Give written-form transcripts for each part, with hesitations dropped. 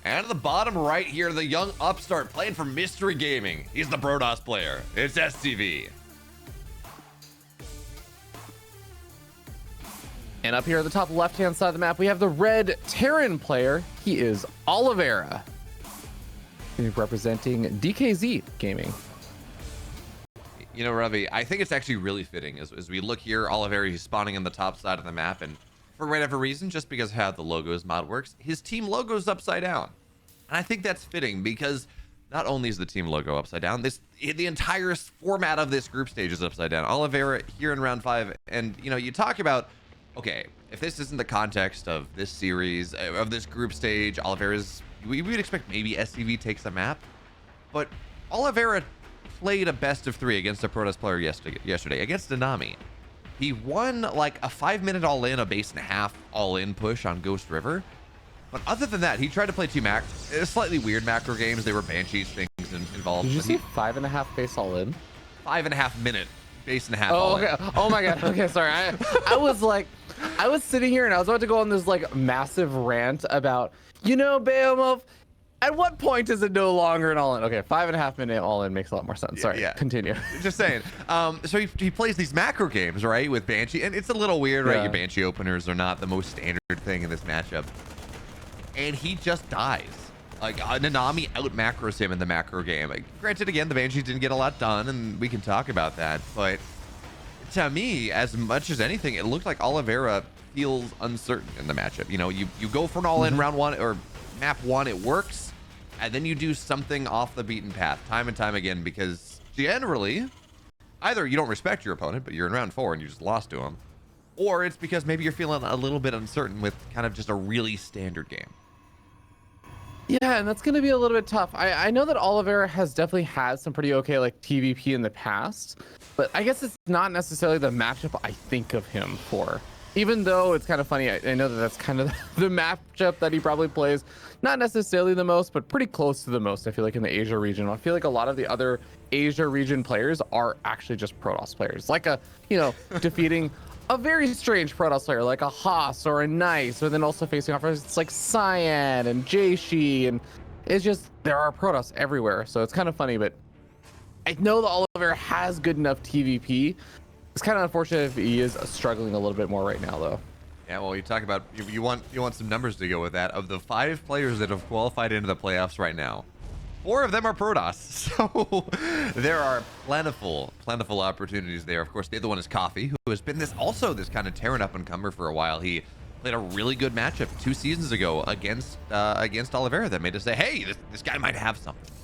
And at the bottom right here, the young upstart playing for Mystery Gaming. He's the Protoss player. It's SCV. And up here at the top left-hand side of the map, we have the red Terran player. He is Oliveira. He's representing DKZ Gaming. You know, Ravi, I think it's actually really fitting as we look here. Oliveira, he's spawning on the top side of the map, and for whatever reason, just because of how the logos mod works, his team logo is upside down. And I think that's fitting because not only is the team logo upside down, the entire format of this group stage is upside down. Oliveira here in round 5, and you know, you talk about, okay, if this isn't the context of this series, of this group stage, Oliveira's, we would expect maybe SCV takes the map, but Oliveira played a best of 3 against a Protoss player yesterday against Denami. He won like a 5-minute all-in, a base and a half all-in push on Ghost River. But other than that, he tried to play 2 slightly weird macro games. They were Banshees things involved. Did you see 5.5 base all-in? 5.5 minute base and a half Oh, all-in. okay. Oh my god. Okay, sorry. I was like, I was sitting here and I was about to go on this like massive rant about, you know, Behemoth, at what point is it no longer an all-in? Okay, 5.5 minute all-in makes a lot more sense. Sorry, yeah. Continue. Just saying. So he plays these macro games, right, with Banshee, and it's a little weird, right? Yeah. Your Banshee openers are not the most standard thing in this matchup. And he just dies. Like, Nanami out macros him in the macro game. Like, granted, again, the Banshees didn't get a lot done, and we can talk about that, but to me, as much as anything, it looked like Oliveira feels uncertain in the matchup. You know, you go for an all-in round 1 or map 1, it works, and then you do something off the beaten path time and time again, because generally either you don't respect your opponent, but you're in round 4 and you just lost to him, or it's because maybe you're feeling a little bit uncertain with kind of just a really standard game. Yeah, and that's going to be a little bit tough. I know that Oliveira has definitely had some pretty okay like TVP in the past, but I guess it's not necessarily the matchup I think of him for. Even though it's kind of funny, I know that that's kind of the matchup that he probably plays. Not necessarily the most, but pretty close to the most, I feel like, in the Asia region. I feel like a lot of the other Asia region players are actually just Protoss players. Like defeating a very strange Protoss player, like a Haas or a Nice, or then also facing off it's like Cyan and Jaishi, and it's just, there are Protoss everywhere. So it's kind of funny, but I know that Oliveira has good enough TVP. It's kind of unfortunate if he is struggling a little bit more right now, though. Yeah, well, you talk about, you want some numbers to go with that. Of the 5 players that have qualified into the playoffs right now, 4 of them are Protoss. So there are plentiful opportunities there. Of course, the other one is Coffee, who has been this kind of Terran up-and-comer for a while. He played a really good matchup 2 seasons ago against Oliveira that made us say, hey, this guy might have something.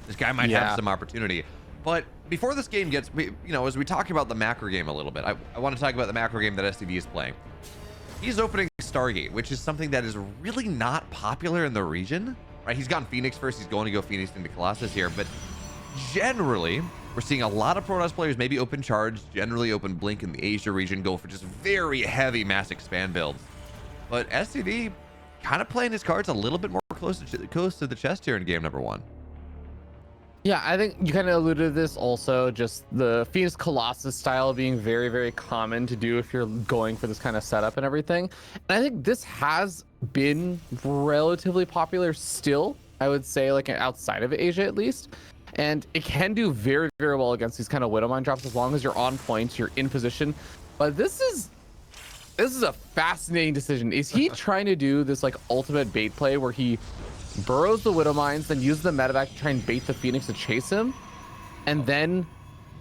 This guy might have some opportunity. But before this game gets, as we talk about the macro game a little bit, I want to talk about the macro game that SCV is playing. He's opening Stargate, which is something that is really not popular in the region, right? He's gone Phoenix first. He's going to go Phoenix into Colossus here, but generally, we're seeing a lot of Protoss players maybe open Charge, generally open Blink in the Asia region, go for just very heavy mass expand builds. But SCV kind of playing his cards a little bit more close to the chest here in game number 1. Yeah, I think you kind of alluded to this also, just the Phoenix Colossus style being very, very common to do if you're going for this kind of setup and everything. And I think this has been relatively popular still, I would say, like outside of Asia at least. And it can do very, very well against these kind of Widowmine drops as long as you're on point, you're in position. But this is a fascinating decision. Is he trying to do this like ultimate bait play where he burrows the Widowmines, then uses the medevac to try and bait the Phoenix to chase him, and then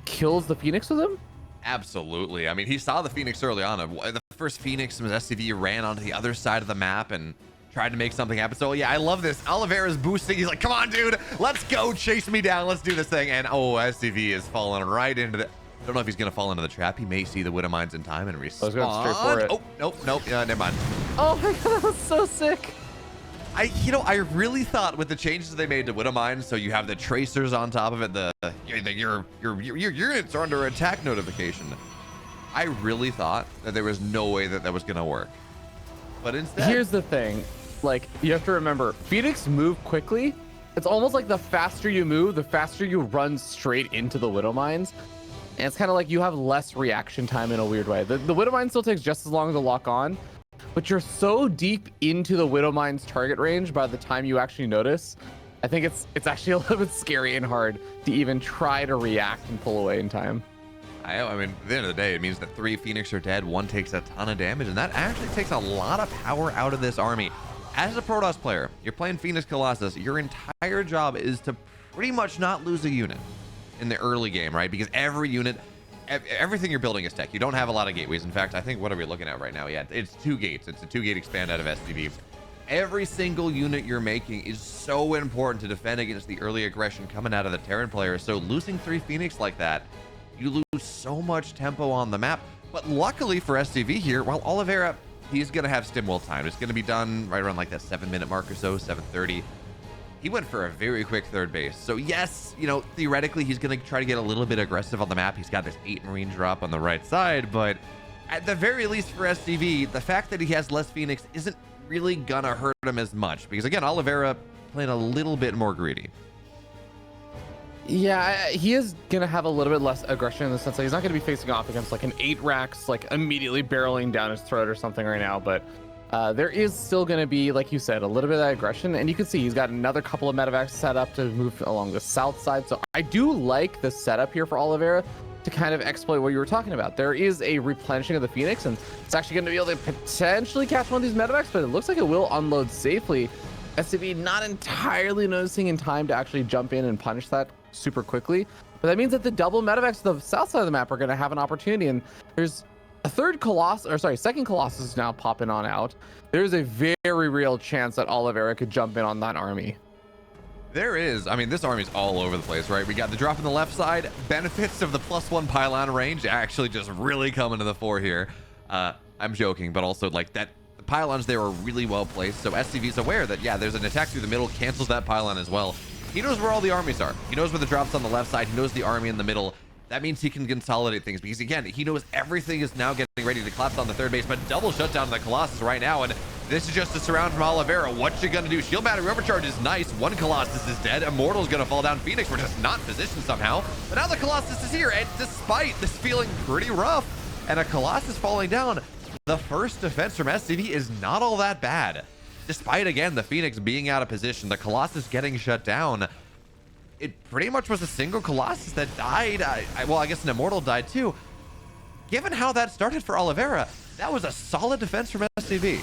kills the Phoenix with him? Absolutely. I mean, he saw the Phoenix early on. The first Phoenix was SCV ran onto the other side of the map and tried to make something happen. So yeah, I love this. Oliveira's boosting. He's like, come on, dude, let's go, chase me down, let's do this thing. And SCV is falling right into the, I don't know if he's gonna fall into the trap. He may see the Widowmines in time and respawn. I was going straight for it. Oh, nope, never mind. Oh my god, that was so sick. I really thought with the changes they made to Widowmine, so you have the tracers on top of it, your units are under attack notification. I really thought that there was no way that was gonna work. But instead, here's the thing, like, you have to remember, Phoenix move quickly. It's almost like the faster you move, the faster you run straight into the Widowmines. And it's kind of like you have less reaction time in a weird way. The Widowmine still takes just as long to lock on, but you're so deep into the Widowmine's target range by the time you actually notice. I think it's actually a little bit scary and hard to even try to react and pull away in time. I mean, at the end of the day, it means that 3 Phoenix are dead, 1 takes a ton of damage, and that actually takes a lot of power out of this army. As a Protoss player, you're playing Phoenix Colossus, your entire job is to pretty much not lose a unit in the early game, right? Because every unit, everything you're building is tech. You don't have a lot of gateways. In fact, I think, what are we looking at right now? Yeah, it's 2 gates. It's a 2-gate expand out of SCV. Every single unit you're making is so important to defend against the early aggression coming out of the Terran players. So losing 3 Phoenix like that, you lose so much tempo on the map. But luckily for SCV here, while Oliveira, he's going to have Stimwell time. It's going to be done right around like that 7-minute mark or so, 7:30. He went for a very quick third base. So yes, you know, theoretically, he's going to try to get a little bit aggressive on the map. He's got this 8 Marine drop on the right side, but at the very least for SCV, the fact that he has less Phoenix isn't really going to hurt him as much. Because again, Oliveira playing a little bit more greedy. Yeah, he is going to have a little bit less aggression in the sense that he's not going to be facing off against like an 8 Rax, like immediately barreling down his throat or something right now. But there is still going to be, like you said, a little bit of that aggression. And you can see he's got another couple of medevacs set up to move along the south side. So I do like the setup here for Oliveira to kind of exploit what you were talking about. There is a replenishing of the Phoenix, and it's actually going to be able to potentially catch one of these medevacs, but it looks like it will unload safely. SCV not entirely noticing in time to actually jump in and punish that super quickly, but that means that the double medevacs to the south side of the map are going to have an opportunity, and there's a second Colossus now popping on out. There's a very real chance that Oliveira could jump in on that army. There is. I mean, this army's all over the place, right? We got the drop on the left side. Benefits of the +1 pylon range actually just really coming to the fore here. I'm joking, but also like that. The pylons there are really well placed, so SCV's aware that, yeah, there's an attack through the middle, cancels that pylon as well. He knows where all the armies are. He knows where the drops on the left side. He knows the army in the middle. That means he can consolidate things because, again, he knows everything is now getting ready to collapse on the third base, but double shutdown on the Colossus right now, and this is just a surround from Oliveira. What you gonna do? Shield battery overcharge is nice. 1 Colossus is dead. Immortal's gonna fall down. Phoenix were just not positioned somehow, but now the Colossus is here, and despite this feeling pretty rough and a Colossus falling down, the first defense from SCV is not all that bad. Despite, again, the Phoenix being out of position, the Colossus getting shut down, it pretty much was a single Colossus that died. Well, I guess an Immortal died too. Given how that started for Oliveira, that was a solid defense from SCV.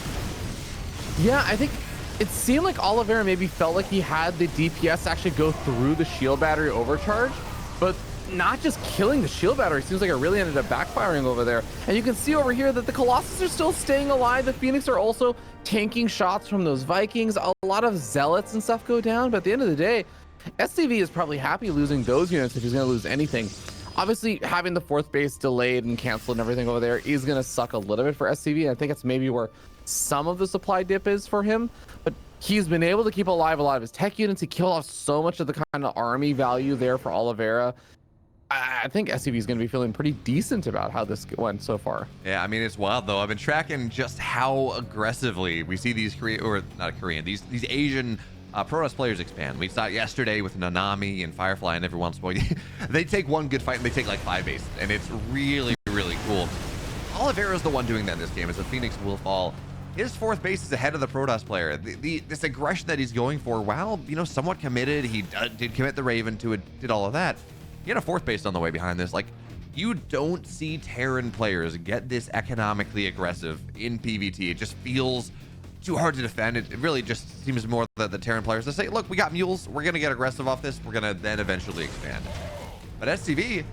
Yeah, I think it seemed like Oliveira maybe felt like he had the DPS actually go through the shield battery overcharge, but not just killing the shield battery. Seems like it really ended up backfiring over there. And you can see over here that the Colossus are still staying alive. The Phoenix are also tanking shots from those Vikings. A lot of Zealots and stuff go down, but at the end of the day, SCV is probably happy losing those units if he's going to lose anything. Obviously, having the 4th base delayed and canceled and everything over there is going to suck a little bit for SCV. I think it's maybe where some of the supply dip is for him, but he's been able to keep alive a lot of his tech units. He killed off so much of the kind of army value there for Oliveira. I think SCV is going to be feeling pretty decent about how this went so far. Yeah, I mean, it's wild though. I've been tracking just how aggressively we see these these Asian Protoss players expand. We saw it yesterday with Nanami and Firefly, and every once in a while they take one good fight and they take like 5 bases, and it's really, really cool. Oliveira's the one doing that in this game, as the Phoenix will fall. His 4th base is ahead of the Protoss player. This aggression that he's going for, while, you know, somewhat committed, he did commit the Raven to it, did all of that. He had a 4th base on the way behind this. Like, you don't see Terran players get this economically aggressive in PvT. It just feels too hard to defend. It really just seems more that the Terran players to say, look, we got mules, we're gonna get aggressive off this, we're gonna then eventually expand. But SCV,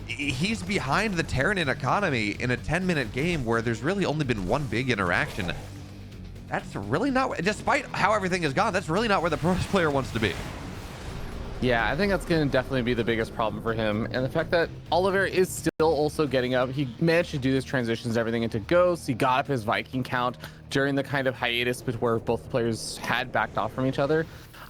he's behind the Terran in economy in a 10-minute game where there's really only been one big interaction. That's really not, despite how everything has gone, that's really not where the Protoss player wants to be. Yeah, I think that's going to definitely be the biggest problem for him. And the fact that Oliveira is still also getting up. He managed to do this transitions everything into Ghosts. He got up his Viking count during the kind of hiatus where both players had backed off from each other.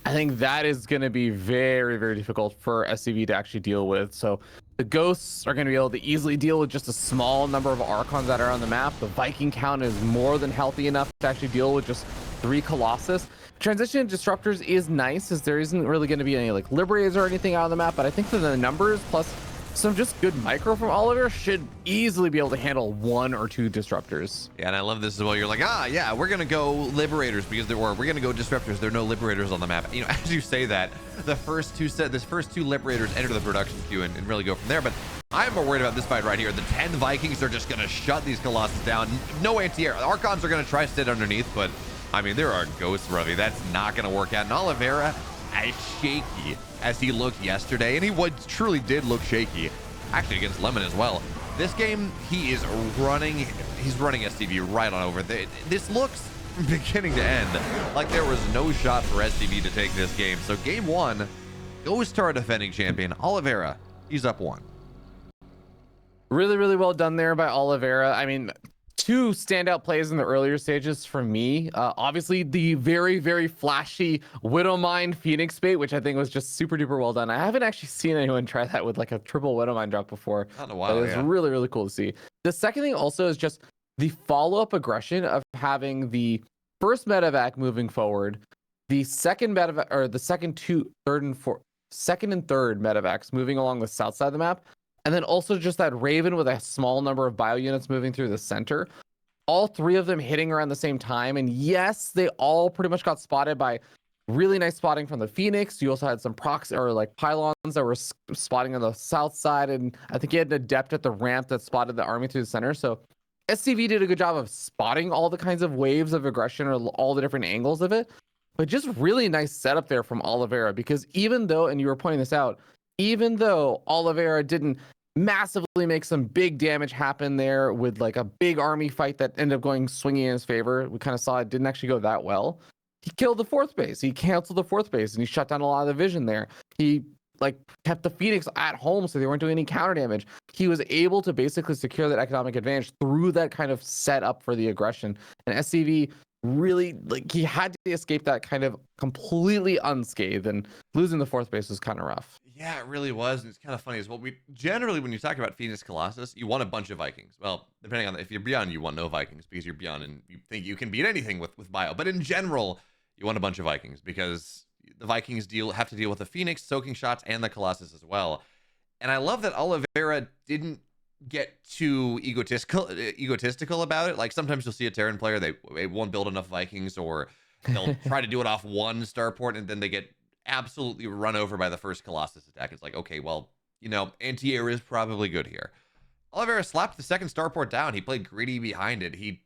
I think that is going to be very, very difficult for SCV to actually deal with. So the Ghosts are going to be able to easily deal with just a small number of Archons that are on the map. The Viking count is more than healthy enough to actually deal with just 3 Colossus. Transition Disruptors is nice, as there isn't really going to be any like Liberators or anything out of the map, but I think that the numbers plus some just good micro from Oliveira should easily be able to handle 1 or 2 disruptors. Yeah, and I love this as well. You're like, yeah, we're gonna go liberators because we're gonna go disruptors. There are no liberators on the map. You know, as you say that, this first 2 liberators enter the production queue and really go from there. But I'm more worried about this fight right here. The 10 Vikings are just gonna shut these Colossus down. No anti-air. Archons are gonna try to sit underneath, but I mean, there are ghosts, Ravi. That's not gonna work out. And Oliveira, as shaky as he looked yesterday, and he truly did look shaky, actually against Lemon as well. This game, he's running SCV right on over. This looks from beginning to end like there was no shot for SCV to take this game. So game 1 goes to our defending champion, Oliveira. He's up 1. Really, really well done there by Oliveira. I mean, 2 standout plays in the earlier stages for me. Obviously, the very, very flashy Widowmine Phoenix bait, which I think was just super duper well done. I haven't actually seen anyone try that with like a triple Widowmine drop before. Not in a while, It's really, really cool to see. The second thing also is just the follow-up aggression of having the first medevac moving forward, the second medevac, or the second and third medevacs moving along the south side of the map. And then also just that Raven with a small number of bio units moving through the center. All 3 of them hitting around the same time. And yes, they all pretty much got spotted by really nice spotting from the Phoenix. You also had some procs or like pylons that were spotting on the south side. And I think you had an adept at the ramp that spotted the army through the center. So SCV did a good job of spotting all the kinds of waves of aggression or all the different angles of it. But just really nice setup there from Oliveira, because even though, and you were pointing this out, even though Oliveira didn't massively make some big damage happen there with like a big army fight that ended up going swinging in his favor, we kind of saw it didn't actually go that well. He killed the 4th base. He canceled the 4th base and he shut down a lot of the vision there. He like kept the Phoenix at home so they weren't doing any counter damage. He was able to basically secure that economic advantage through that kind of setup for the aggression. And SCV really, like, he had to escape that kind of completely unscathed, and losing the 4th base was kind of rough. Yeah, it really was. And it's kind of funny as well. We generally, when you talk about Phoenix Colossus, you want a bunch of Vikings. Well, depending on if you're beyond, you want no Vikings because you're beyond and you think you can beat anything with bio. But in general, you want a bunch of Vikings because the Vikings have to deal with the Phoenix soaking shots and the Colossus as well. And I love that Oliveira didn't get too egotistical about it. Like sometimes you'll see a Terran player, they won't build enough Vikings, or they'll try to do it off 1 starport and then they get absolutely run over by the first Colossus attack. It's like, okay, well, you know, anti-air is probably good here. Oliveira slapped the second starport down. He played greedy behind it. He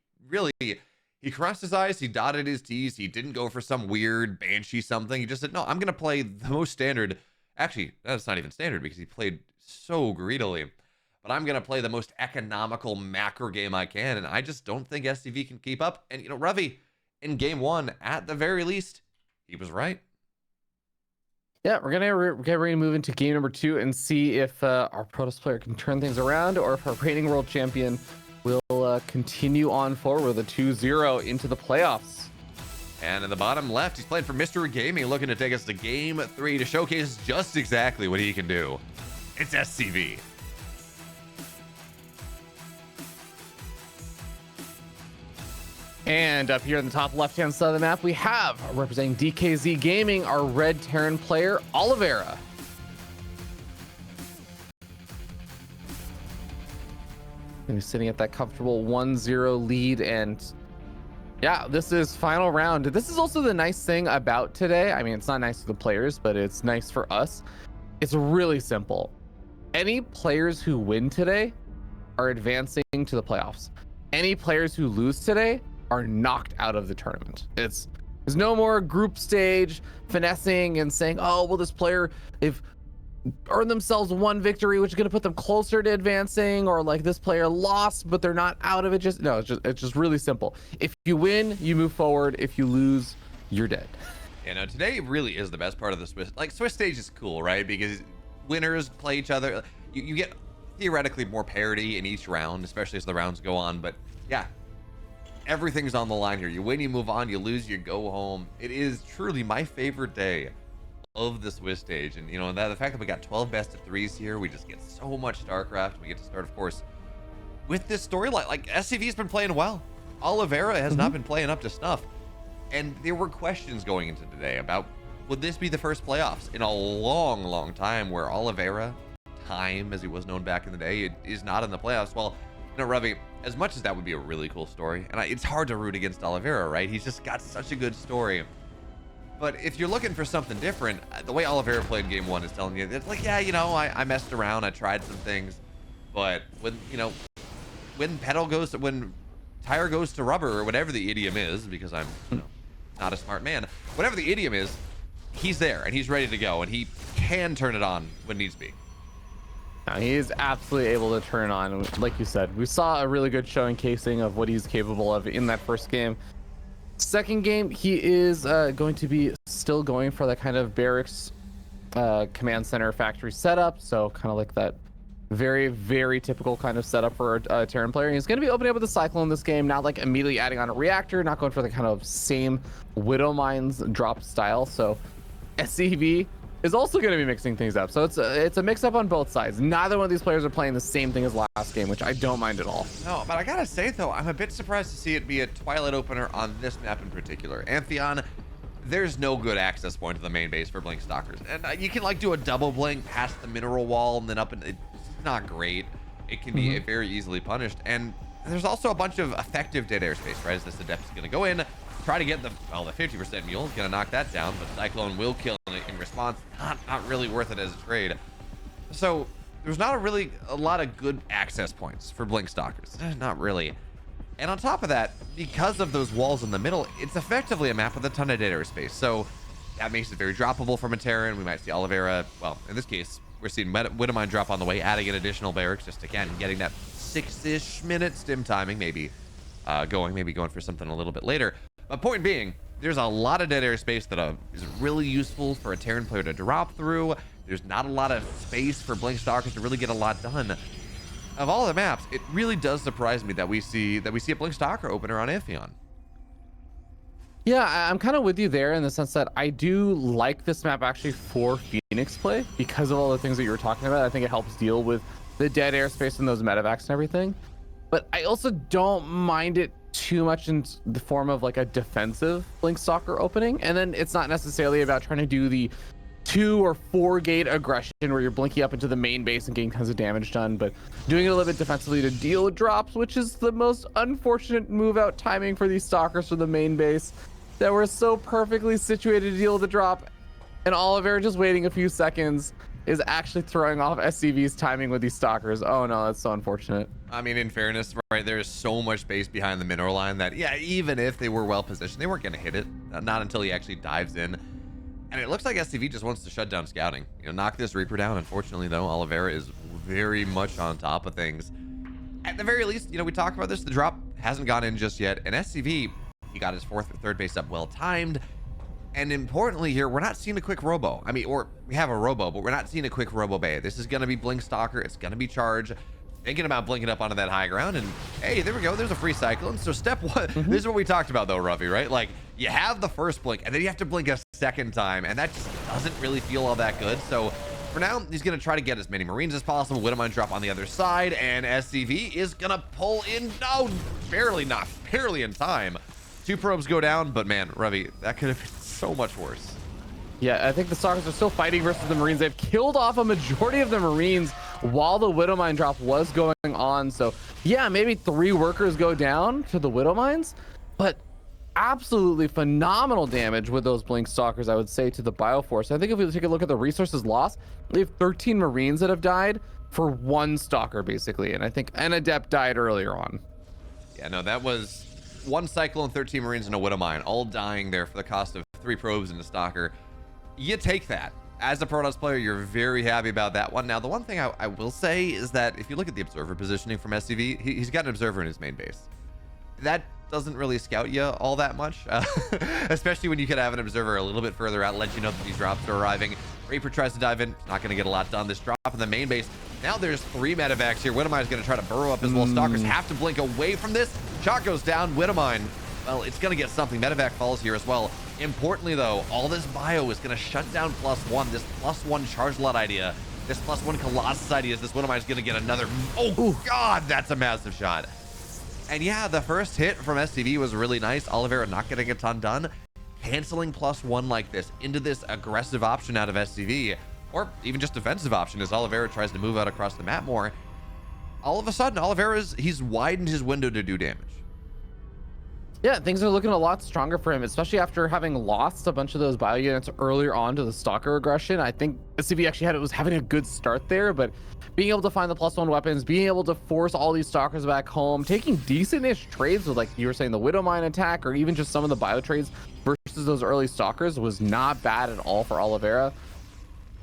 crossed his eyes, he dotted his T's, he didn't go for some weird banshee something. He just said, no, I'm gonna play the most standard. Actually, that's not even standard because he played so greedily. But I'm gonna play the most economical macro game I can, and I just don't think SCV can keep up. And you know, Ravi, in game 1, at the very least, he was right. Yeah, we're gonna get ready to move into game number 2 and see if our Protoss player can turn things around, or if our reigning world champion will continue on forward with a 2-0 into the playoffs. And in the bottom left, he's playing for Mystery Gaming, looking to take us to game 3 to showcase just exactly what he can do. It's SCV. And up here in the top left-hand side of the map, we have, representing DKZ Gaming, our Red Terran player, Oliveira. He's sitting at that comfortable 1-0 lead, and yeah, this is final round. This is also the nice thing about today. I mean, it's not nice for the players, but it's nice for us. It's really simple. Any players who win today are advancing to the playoffs. Any players who lose today are knocked out of the tournament. There's no more group stage finessing and saying, oh, well, this player, they've earned themselves 1 victory, which is going to put them closer to advancing, or like this player lost, but they're not out of it. It's just really simple. If you win, you move forward. If you lose, you're dead. You know, today really is the best part of the Swiss. Like, Swiss stage is cool, right? Because winners play each other. You get theoretically more parity in each round, especially as the rounds go on. But yeah, everything's on the line here. You win, you move on. You lose, you go home. It is truly my favorite day of the Swiss stage. And you know, the fact that we got 12 best of 3s here, we just get so much StarCraft. We get to start, of course, with this storyline. Like, SCV's been playing well. Oliveira has not been playing up to snuff. And there were questions going into today about, would this be the first playoffs in a long, long time where Oliveira Time, as he was known back in the day, is not in the playoffs. Well, Ravi, as much as that would be a really cool story, and it's hard to root against Oliveira, right? He's just got such a good story. But if you're looking for something different, the way Oliveira played game 1 is telling you, it's like, yeah, I messed around, I tried some things, but when when tire goes to rubber, or whatever the idiom is, because I'm not a smart man, whatever the idiom is, he's there and he's ready to go, and he can turn it on when needs be. Now, he is absolutely able to turn on. Like you said, we saw a really good showing casing of what he's capable of in that first game. Second game, he is going to be still going for that kind of barracks command center factory setup. So kind of like that very, very typical kind of setup for a Terran player. He's going to be opening up with the Cyclone this game, not like immediately adding on a reactor, not going for the kind of same Widow Mines drop style. So SCV is also going to be mixing things up. So it's a mix up on both sides. Neither one of these players are playing the same thing as last game, which I don't mind at all. No, but I gotta say though, I'm a bit surprised to see it be a Twilight opener on this map in particular. Amphion, there's no good access point to the main base for Blink Stalkers. And you can like do a double blink past the mineral wall and then up, and it's not great. It can be very easily punished. And there's also a bunch of effective dead airspace, right? As this Adept is gonna go in, try to get the 50% mule is gonna knock that down, but Cyclone will kill in response. Not really worth it as a trade. So there's not a lot of good access points for Blink Stalkers. Not really. And on top of that, because of those walls in the middle, it's effectively a map with a ton of dead airspace. So that makes it very droppable from a Terran. We might see Oliveira, well, in this case, we're seeing Widowmine drop on the way, adding an additional barracks, just again getting that 6-ish minute stim timing, maybe going for something a little bit later. But point being, there's a lot of dead airspace that is really useful for a Terran player to drop through. There's not a lot of space for Blink Stalkers to really get a lot done. Of all the maps, it really does surprise me that we see a Blink Stalker opener on Amphion. Yeah, I'm kind of with you there in the sense that I do like this map actually for Phoenix play because of all the things that you were talking about. I think it helps deal with the dead airspace and those medevacs and everything. But I also don't mind it too much in the form of like a defensive Blink Stalker opening. And then it's not necessarily about trying to do the 2 or 4 gate aggression where you're blinking up into the main base and getting tons of damage done, but doing it a little bit defensively to deal with drops, which is the most unfortunate move out timing for these Stalkers for the main base that were so perfectly situated to deal with the drop. And Oliveira just waiting a few seconds is actually throwing off SCV's timing with these Stalkers. Oh no, that's so unfortunate. I mean, in fairness, right, there's so much space behind the mineral line that, yeah, even if they were well positioned, they weren't going to hit it. Not until he actually dives in. And it looks like SCV just wants to shut down scouting. Knock this Reaper down. Unfortunately, though, Oliveira is very much on top of things. At the very least, we talked about this. The drop hasn't gone in just yet. And SCV, he got his 4th or 3rd base up well timed. And importantly here, we're not seeing a quick robo. I mean, or we have a robo, but we're not seeing a quick robo bay. This is going to be Blink Stalker. It's going to be charge. Thinking about blinking up onto that high ground, and hey, there we go. There's a free Cyclone. So step 1, this is what we talked about though, Ruffy, right? Like you have the first blink, and then you have to blink a second time, and that just doesn't really feel all that good. So for now, he's going to try to get as many Marines as possible. Widowmine drop on the other side, and SCV is going to pull in. No, barely in time. 2 probes go down, but man, Ruffy, that could have been so much worse. Yeah, I think the Stalkers are still fighting versus the Marines. They've killed off a majority of the Marines while the Widowmine drop was going on. So yeah, maybe 3 workers go down to the Widowmines, but absolutely phenomenal damage with those Blink Stalkers, I would say, to the Bioforce. I think if we take a look at the resources lost, we have 13 Marines that have died for 1 Stalker, basically. And I think an Adept died earlier on. Yeah, no, that was 1 Cyclone, 13 Marines, and a Widowmine, all dying there for the cost of 3 probes and a Stalker. You take that. As a Protoss player, you're very happy about that one. Now, the one thing I will say is that if you look at the observer positioning from SCV, he's got an observer in his main base. That doesn't really scout you all that much, especially when you could have an observer a little bit further out, let you know that these drops are arriving. Reaper tries to dive in, not going to get a lot done. This drop in the main base. Now there's 3 medevacs here. Widowmine is going to try to burrow up as well. Stalkers have to blink away from this. Shot goes down. Widowmine, well, it's going to get something. Medevac falls here as well. Importantly, though, all this bio is going to shut down +1. This +1 charge lot idea, this +1 Colossus idea is this Widowmine is going to get another. Oh, God, that's a massive shot. And yeah, the first hit from SCV was really nice. Oliveira not getting a ton done. Canceling +1 like this into this aggressive option out of SCV or even just defensive option as Oliveira tries to move out across the map more. All of a sudden, he's widened his window to do damage. Yeah, things are looking a lot stronger for him, especially after having lost a bunch of those bio units earlier on to the Stalker aggression. I think SCV actually was having a good start there, but being able to find the +1 weapons, being able to force all these Stalkers back home, taking decent-ish trades with, like you were saying, the Widow Mine attack, or even just some of the bio trades versus those early Stalkers was not bad at all for Oliveira.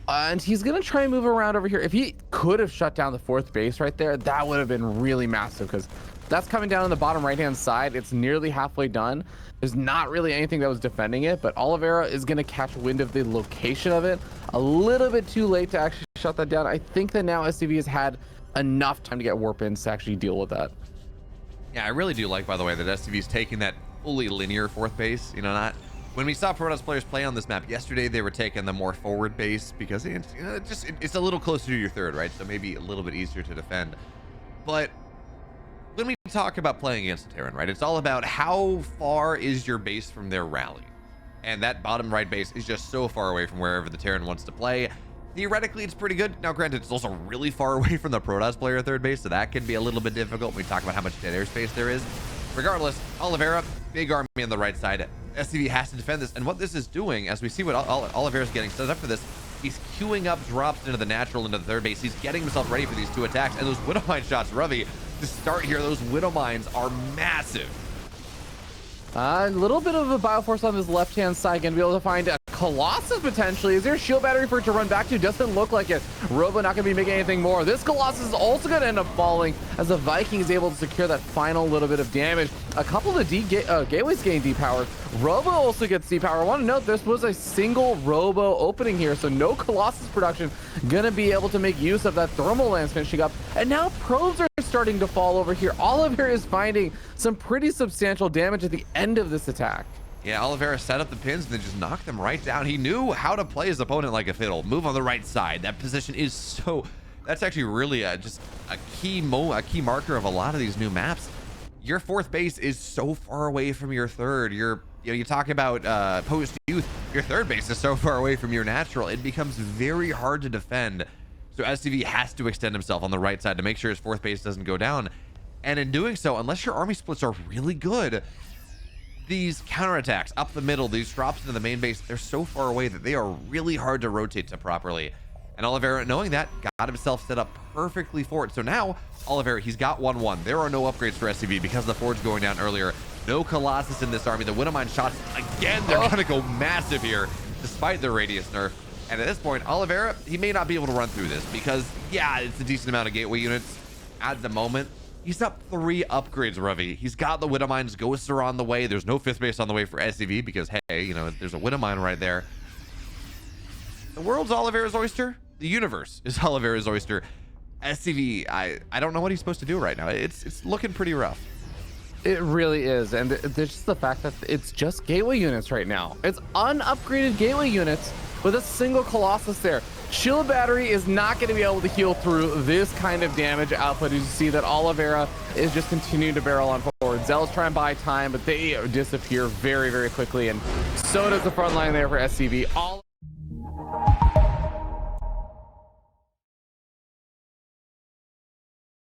And he's going to try and move around over here. If he could have shut down the 4th base right there, that would have been really massive, because that's coming down on the bottom right-hand side. It's nearly halfway done. There's not really anything that was defending it, but Oliveira is going to catch wind of the location of it. A little bit too late to actually shut that down. I think that now SCV has had enough time to get warp-ins to actually deal with that. Yeah, I really do like, by the way, that SCV's taking that fully linear 4th base. You know, not when we saw Protoss players play on this map yesterday, they were taking the more forward base because it's a little closer to your 3rd, right? So maybe a little bit easier to defend. But when we talk about playing against a Terran, right, it's all about how far is your base from their rally. And that bottom right base is just so far away from wherever the Terran wants to play. Theoretically, it's pretty good. Now, granted, it's also really far away from the Protoss player 3rd base, so that can be a little bit difficult when we talk about how much dead airspace there is. Regardless, Oliveira, big army on the right side. SCV has to defend this, and what this is doing, as we see what Oliveira's getting set up for this, he's queuing up drops into the natural into the 3rd base. He's getting himself ready for these 2 attacks, and those Widow Mine shots, Ravi, to start here, those Widow Mines are massive. A little bit of a Bioforce on this left-hand side. Gonna be able to find a Colossus potentially. Is there a shield battery for it to run back to? Doesn't look like it. Robo not gonna be making anything more. This Colossus is also gonna end up falling as the Viking is able to secure that final little bit of damage. A couple of the gateways gain depowered. Robo also gets depower. I want to note this was a single Robo opening here, so no Colossus production. Gonna be able to make use of that thermal lance finishing up. And now probes are starting to fall over here. Oliveira is finding some pretty substantial damage at the end of this attack. Yeah, Oliveira set up the pins and then just knocked them right down. He knew how to play his opponent like a fiddle. Move on the right side. That position is so... That's actually really just a key marker of a lot of these new maps. Your 4th base is so far away from your 3rd. You talk about post-youth. Your 3rd base is so far away from your natural. It becomes very hard to defend. So SCV has to extend himself on the right side to make sure his 4th base doesn't go down. And in doing so, unless your army splits are really good, these counterattacks up the middle, these drops into the main base, they're so far away that they are really hard to rotate to properly. And Oliveira, knowing that, got himself set up perfectly for it. So now, Oliveira, he's got 1-1. There are no upgrades for SCV because the Forge going down earlier. No Colossus in this army. The Widow Mine shots, again, they're going to go massive here, despite the radius nerf. And at this point, Oliveira, he may not be able to run through this because, yeah, it's a decent amount of gateway units at the moment. He's up 3 upgrades, Ravi. He's got the Widow Mines. Ghosts are on the way. There's no 5th base on the way for SCV because, hey, you know, there's a Widow Mine right there. The world's Oliveira's oyster. The universe is Oliveira's oyster. SCV, I don't know what he's supposed to do right now. It's looking pretty rough. It really is, and there's just the fact that it's just gateway units right now. It's unupgraded gateway units with a single Colossus there. Shield battery is not going to be able to heal through this kind of damage output. You see that Oliveira is just continuing to barrel on forward. Zealots try and buy time, but they disappear very, very quickly, and so does the front line there for SCV. All